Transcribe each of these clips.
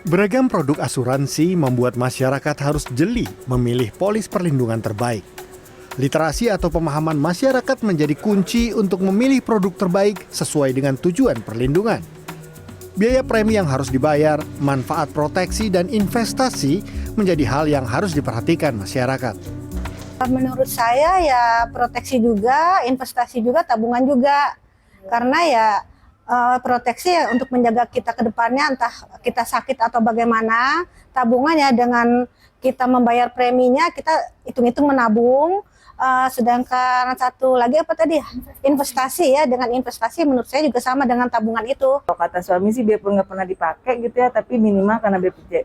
Beragam produk asuransi membuat masyarakat harus jeli memilih polis perlindungan terbaik. Literasi atau pemahaman masyarakat menjadi kunci untuk memilih produk terbaik sesuai dengan tujuan perlindungan. Biaya premi yang harus dibayar, manfaat proteksi, dan investasi menjadi hal yang harus diperhatikan masyarakat. Menurut saya ya proteksi juga, investasi juga, tabungan juga. Karena ya proteksi ya untuk menjaga kita ke depannya, entah kita sakit atau bagaimana. Tabungan ya dengan kita membayar preminya, kita hitung-hitung menabung. Sedangkan satu lagi apa tadi? Investasi ya, dengan investasi menurut saya juga sama dengan tabungan itu. Kalau kata suami sih biarpun nggak pernah dipakai gitu ya, tapi minimal karena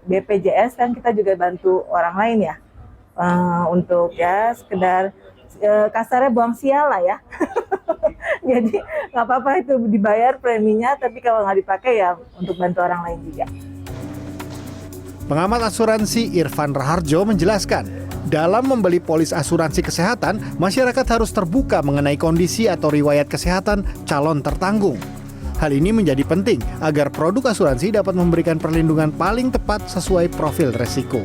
BPJS kan kita juga bantu orang lain ya. Untuk ya sekedar kasarnya buang sial lah ya. Jadi nggak apa-apa itu dibayar preminya, tapi kalau nggak dipakai ya untuk bantu orang lain juga. Pengamat asuransi Irfan Raharjo menjelaskan, dalam membeli polis asuransi kesehatan, masyarakat harus terbuka mengenai kondisi atau riwayat kesehatan calon tertanggung. Hal ini menjadi penting agar produk asuransi dapat memberikan perlindungan paling tepat sesuai profil resiko.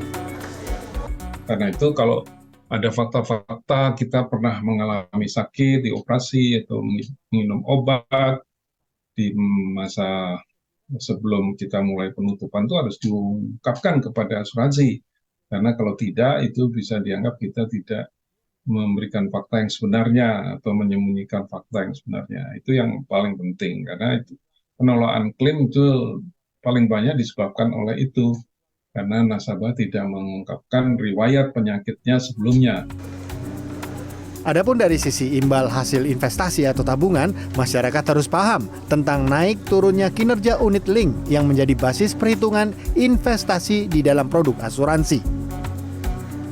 Karena itu kalau ada fakta-fakta kita pernah mengalami sakit, dioperasi atau minum obat di masa sebelum kita mulai penutupan itu harus diungkapkan kepada asuransi. Karena kalau tidak itu bisa dianggap kita tidak memberikan fakta yang sebenarnya atau menyembunyikan fakta yang sebenarnya. Itu yang paling penting karena itu penolakan klaim itu paling banyak disebabkan oleh itu. Karena nasabah tidak mengungkapkan riwayat penyakitnya sebelumnya. Adapun dari sisi imbal hasil investasi atau tabungan, masyarakat harus paham tentang naik turunnya kinerja unit link yang menjadi basis perhitungan investasi di dalam produk asuransi.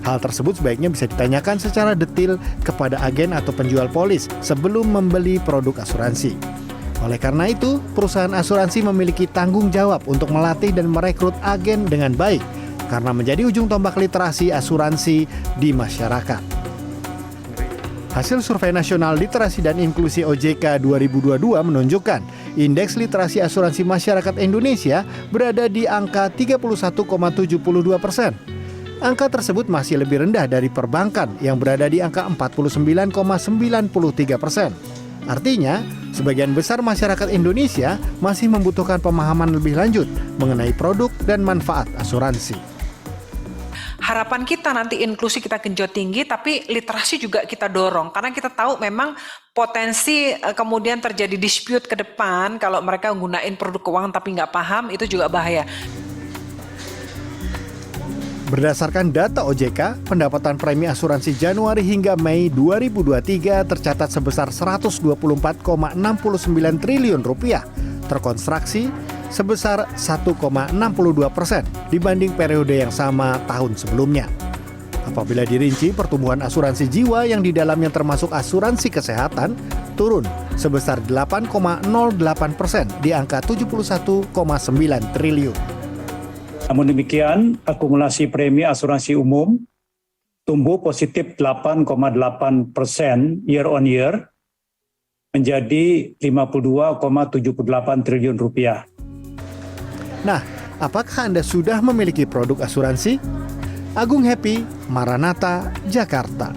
Hal tersebut sebaiknya bisa ditanyakan secara detail kepada agen atau penjual polis sebelum membeli produk asuransi. Oleh karena itu, perusahaan asuransi memiliki tanggung jawab untuk melatih dan merekrut agen dengan baik, karena menjadi ujung tombak literasi asuransi di masyarakat. Hasil Survei Nasional Literasi dan Inklusi OJK 2022 menunjukkan indeks literasi asuransi masyarakat Indonesia berada di angka 31,72%. Angka tersebut masih lebih rendah dari perbankan yang berada di angka 49,93%. Artinya, sebagian besar masyarakat Indonesia masih membutuhkan pemahaman lebih lanjut mengenai produk dan manfaat asuransi. Harapan kita nanti inklusi kita genjot tinggi, tapi literasi juga kita dorong. Karena kita tahu memang potensi kemudian terjadi dispute ke depan kalau mereka menggunakan produk keuangan tapi nggak paham, itu juga bahaya. Berdasarkan data OJK, pendapatan premi asuransi Januari hingga Mei 2023 tercatat sebesar 124,69 triliun rupiah, terkonstruksi sebesar 1,62% dibanding periode yang sama tahun sebelumnya. Apabila dirinci, pertumbuhan asuransi jiwa yang di dalamnya termasuk asuransi kesehatan turun sebesar 8,08% di angka 71,9 triliun. Namun demikian, akumulasi premi asuransi umum tumbuh positif 8,8% year on year menjadi 52,78 triliun rupiah. Nah, apakah Anda sudah memiliki produk asuransi? Agung Happy, Maranatha, Jakarta.